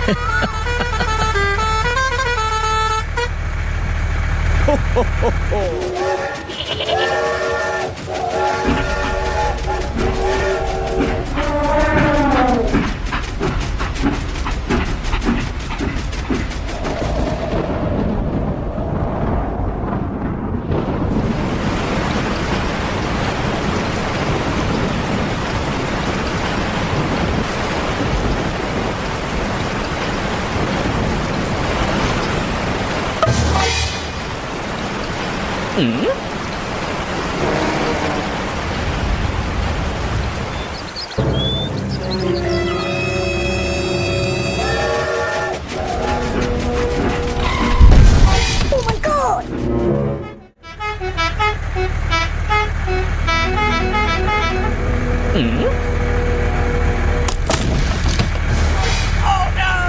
Ho, ho, ho, ho. Oh my god! Oh no!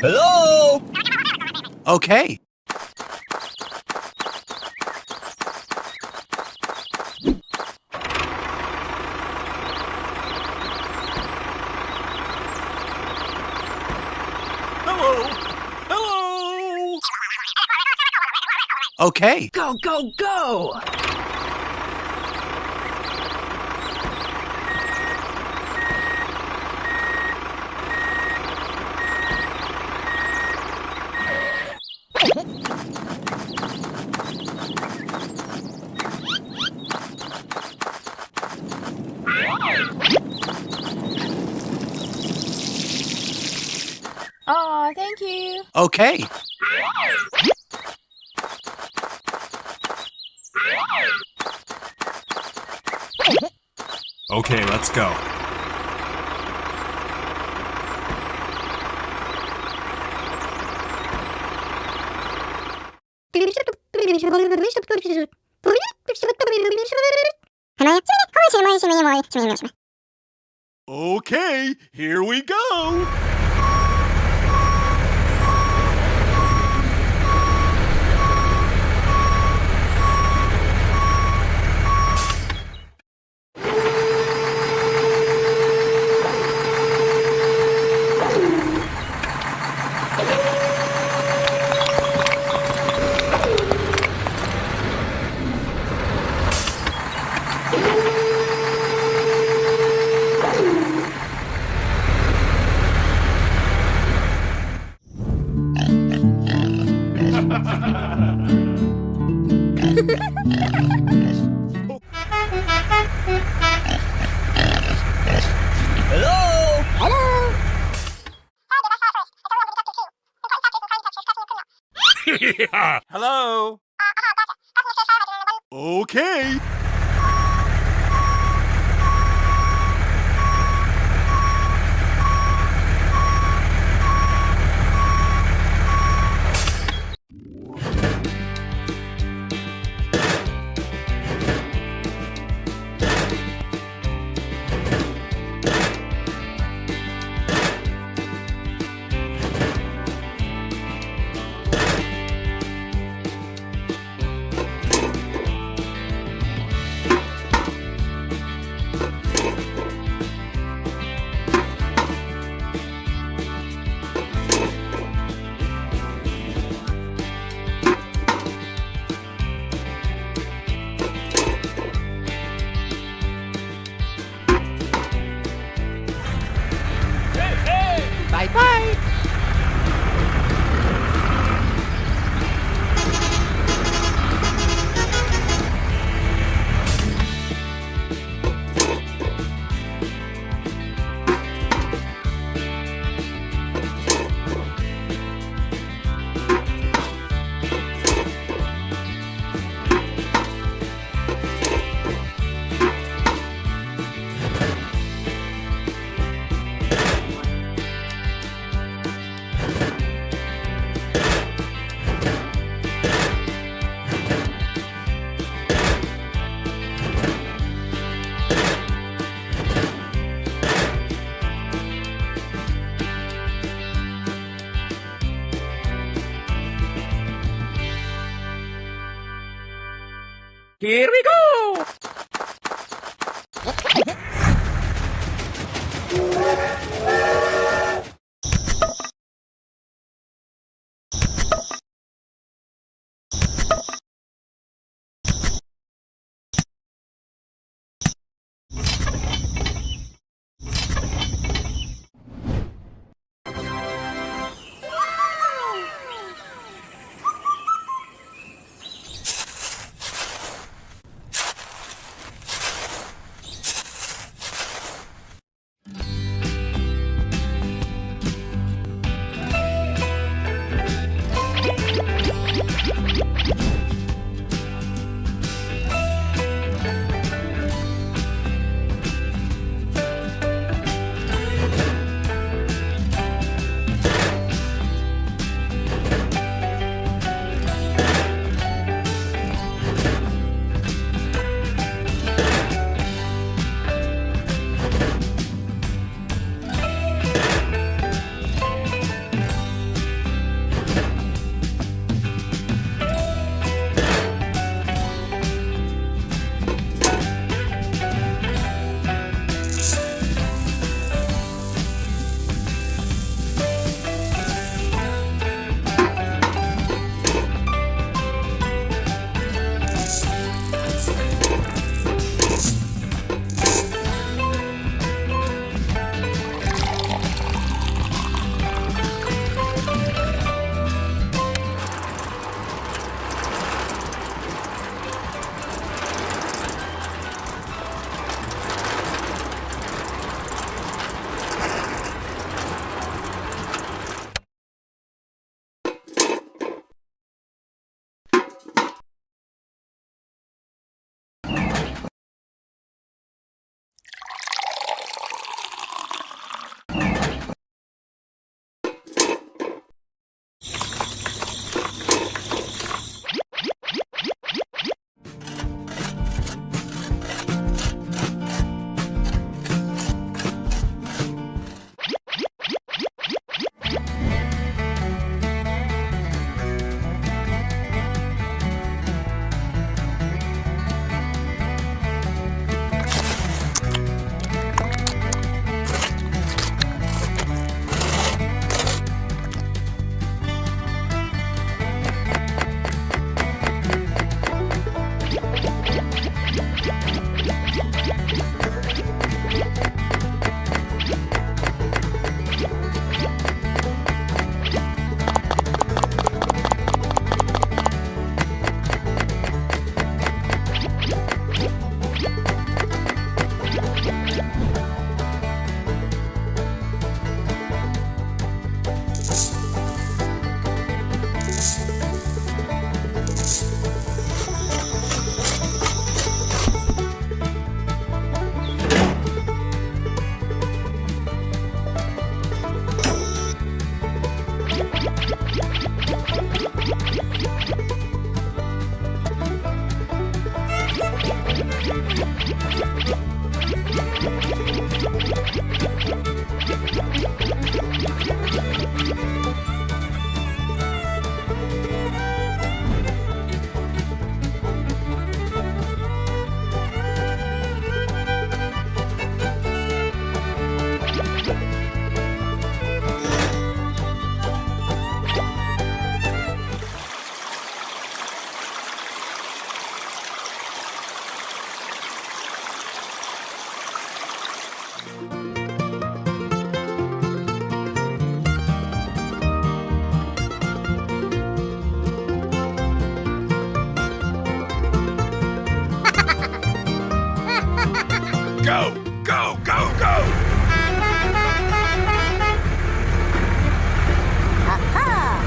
Hello? Okay. Hello? Hello? Okay. Go, go, go! Aw, thank you. Okay. Okay, let's go. Okay, here we go. Hello? Hello! Hello? Okay. Here we go! Go, go, go, go! Aha!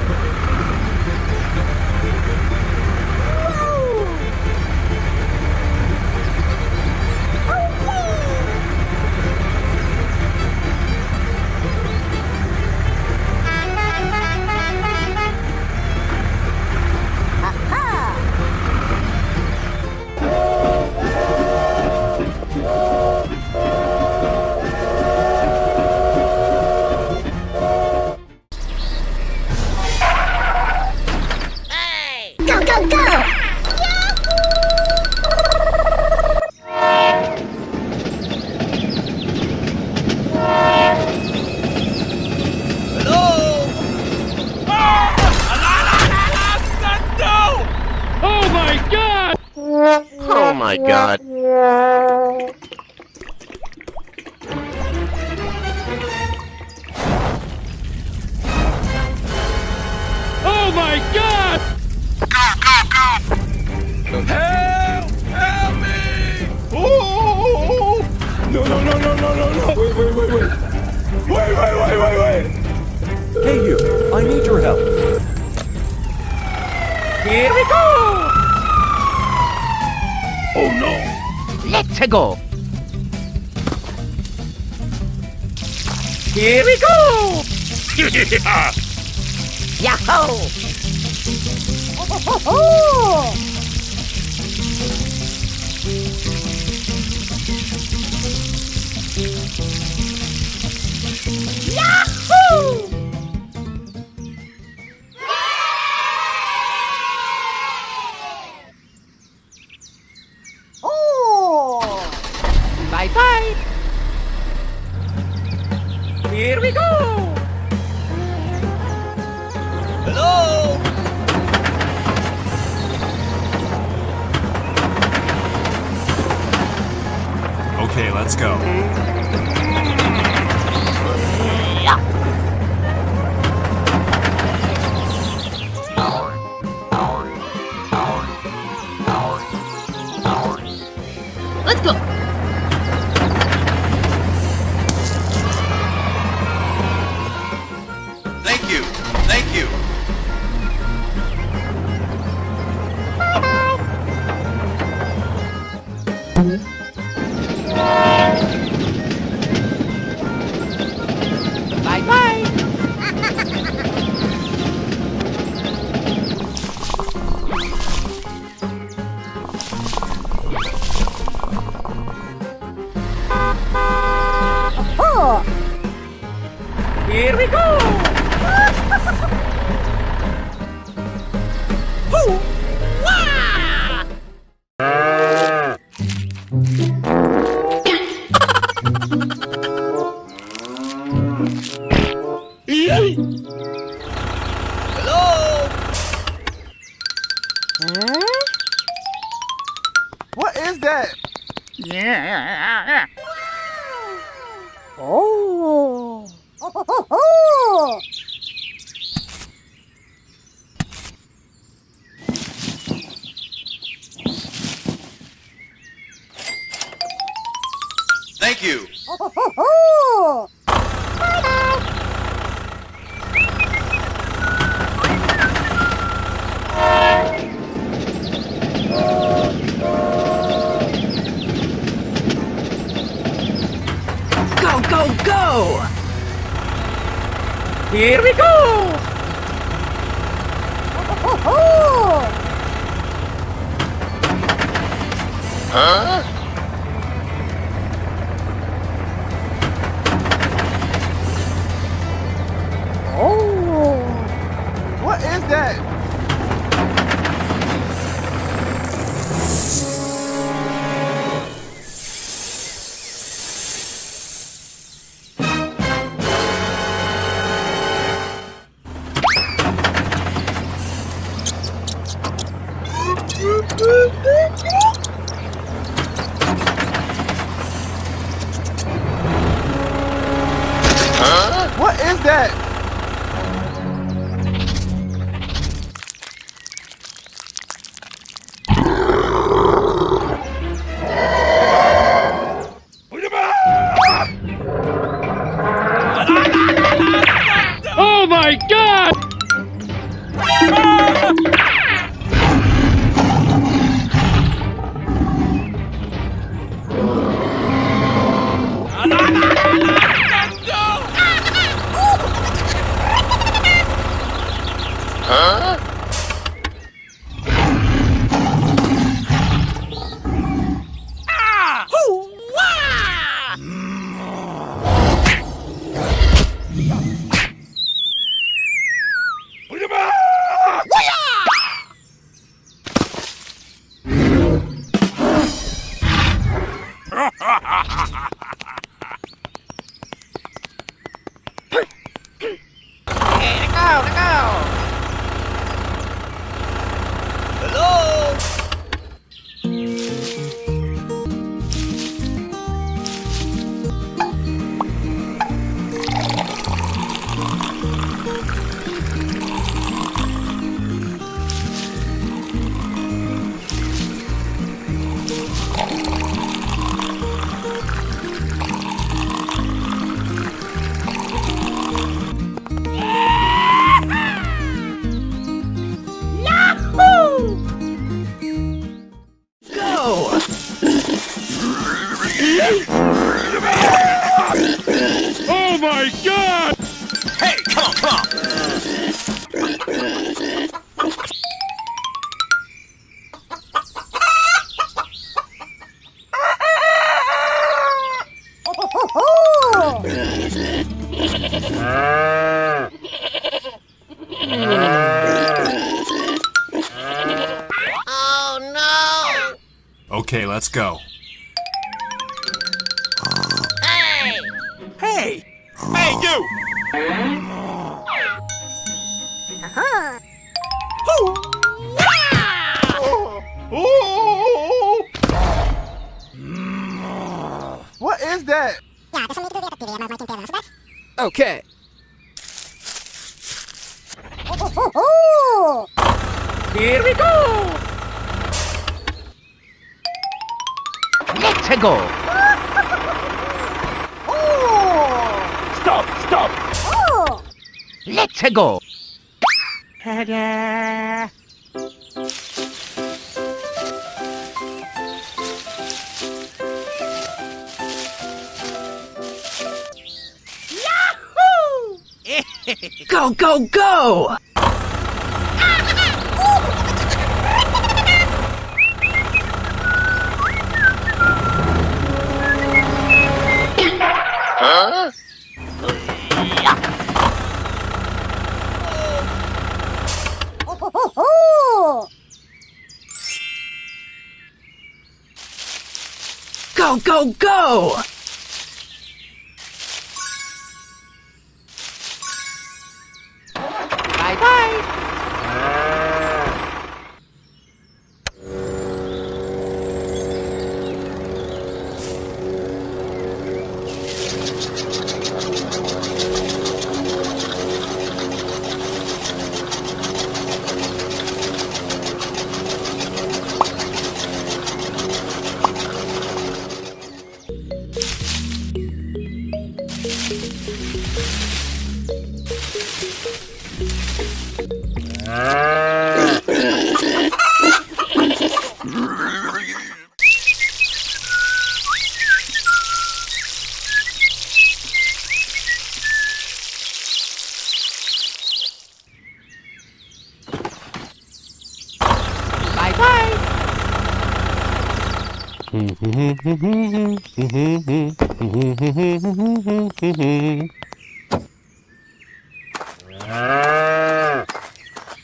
Whoa! Aha! Oh my god. Oh my god! Help! Help me! Oh! No, no, no, no, no, no, no! Wait, wait, wait, wait! Wait, wait, wait, wait, wait! Hey you, I need your help. Here we go! Oh no! Let's go. Here we go! Yahoo! Oh! Yahoo! Oh! Bye bye. Here we go! Hello? Okay, let's go. Let's go. Thank you! Thank you! Bye bye. Oh! Here we go! Hello? What is that? Oh! Oh! Thank you! Oh! Go, go, go! Here we go! Oh! Huh? Oh! What is that? Huh? What is that? Oh my god! Huh? Here we go! my god! Hey, come on, come on! Okay, let's go. Hey! Hey, you! What is that? Okay. Here we go! Let's go! Stop! Stop! Let's go! Ta-da! Go, go, go! Go, go, go! Bye-bye!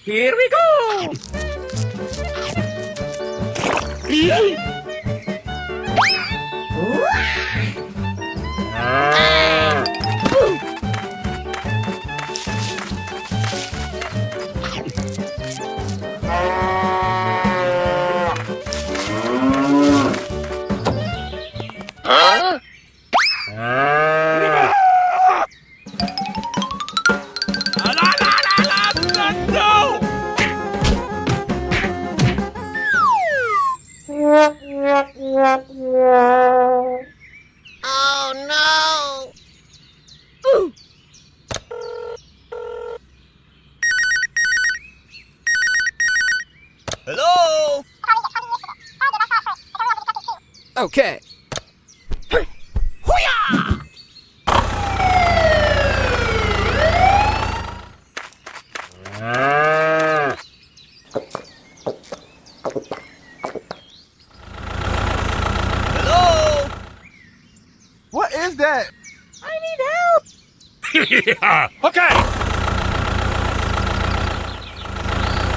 Here we go! Hello? Okay. Hello? What is that? Yeah. Okay!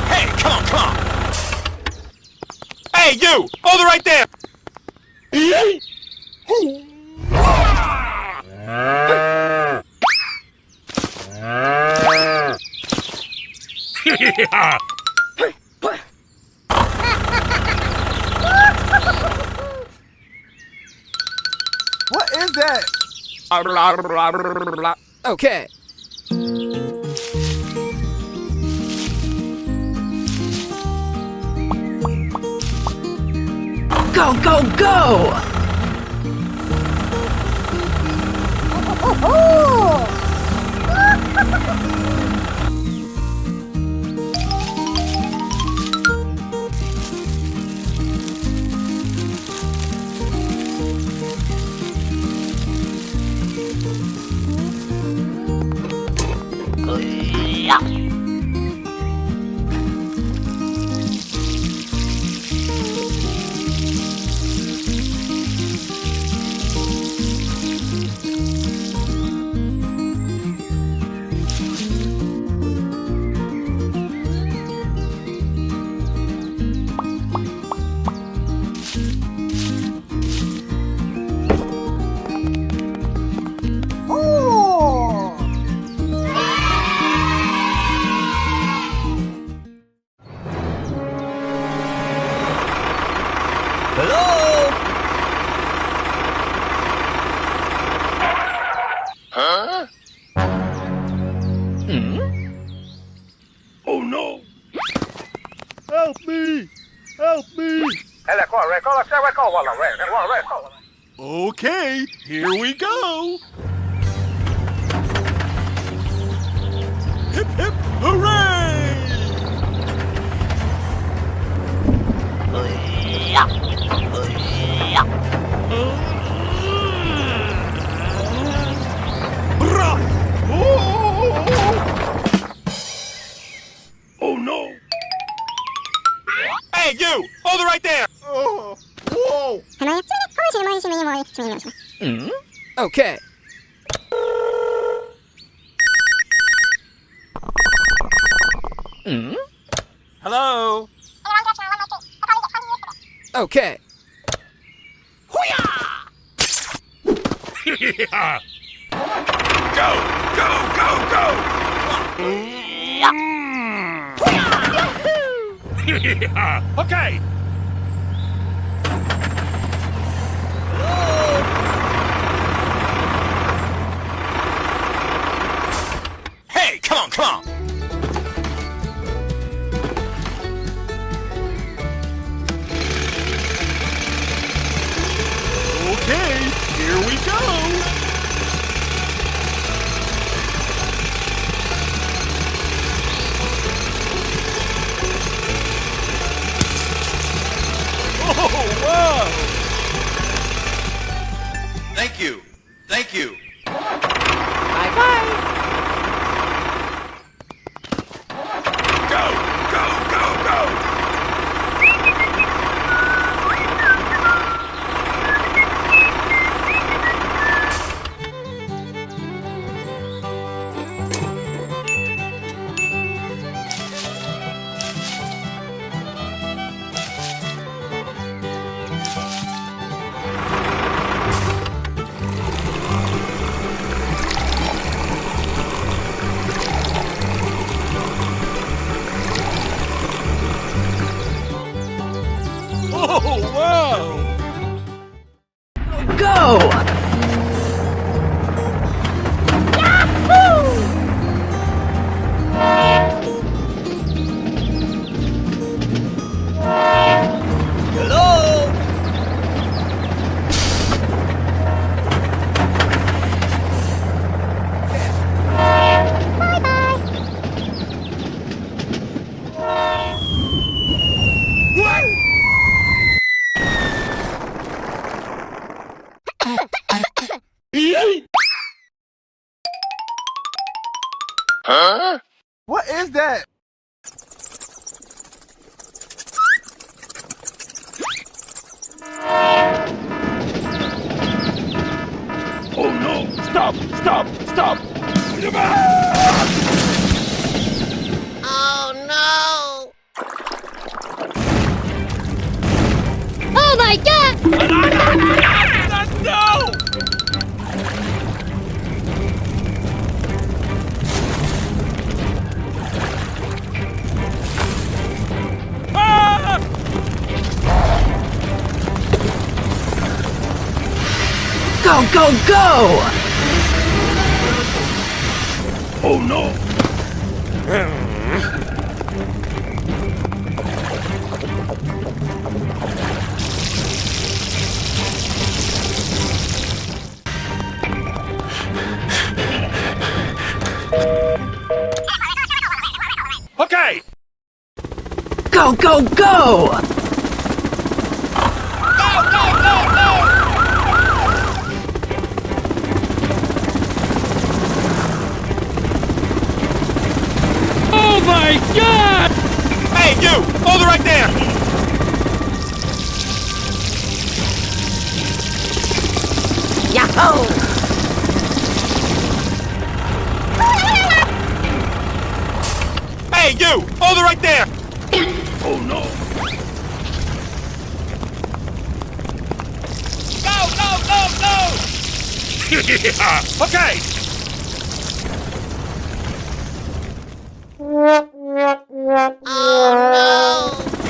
Hey, come on, come on! Hey, you! Hold it right there! Yeah. What is that? Okay. Go, go, go! Help me! Help me! Okay, here we go! Hip hip hooray! Brah! Oh no! Hey, you! Hold it right there! Oh! Whoa! Okay. Hello? Okay. Yeah. Go! Go! Go! Go! Yeah. Okay! Hey, come on, come on! Okay, here we go! Oh, wow! Thank you! Thank you! Go! Go! Go! Go! Oh, wow! Go! Hello? What is that? Oh no! Stop! Stop! Stop! Oh my god! No! Ah! Go, go, go! Oh no! Okay! Go, go, go! Oh my god! Hey, you! Hold it right there! Yahoo! Hey, you! Hold it right there! Oh no! Go! Go! Go! Go! Yeah. Okay!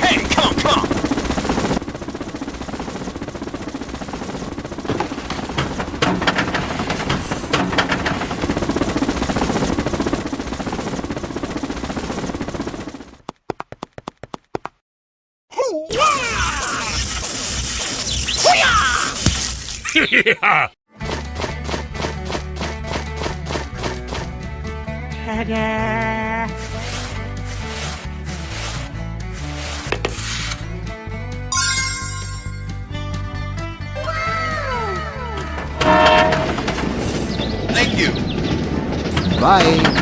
Hey, come on, come on! Yeah. Thank you. Bye.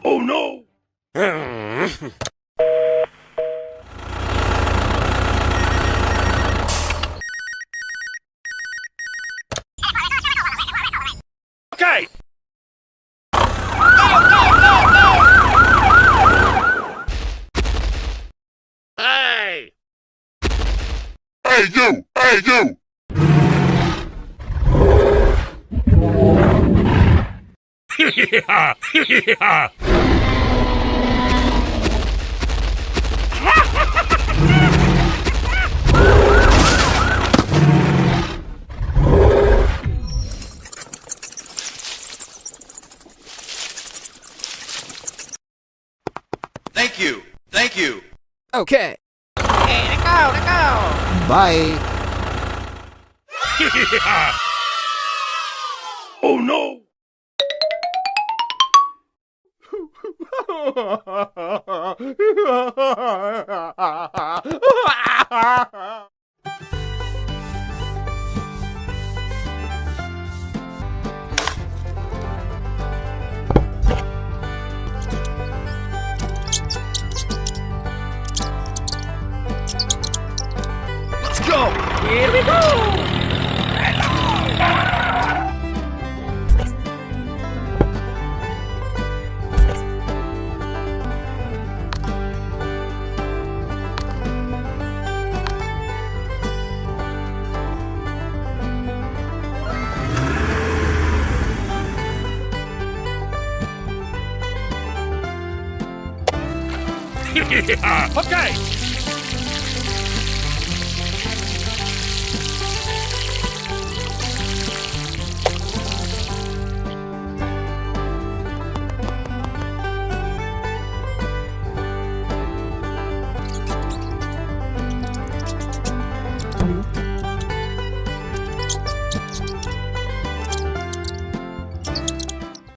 Oh no! Okay! Hey! Hey, you! Hey, you! Yeah! Yeah! Thank you. Thank you. Okay. Bye. Yeah! Oh no! Let's go. Here we go. Yeah! Okay!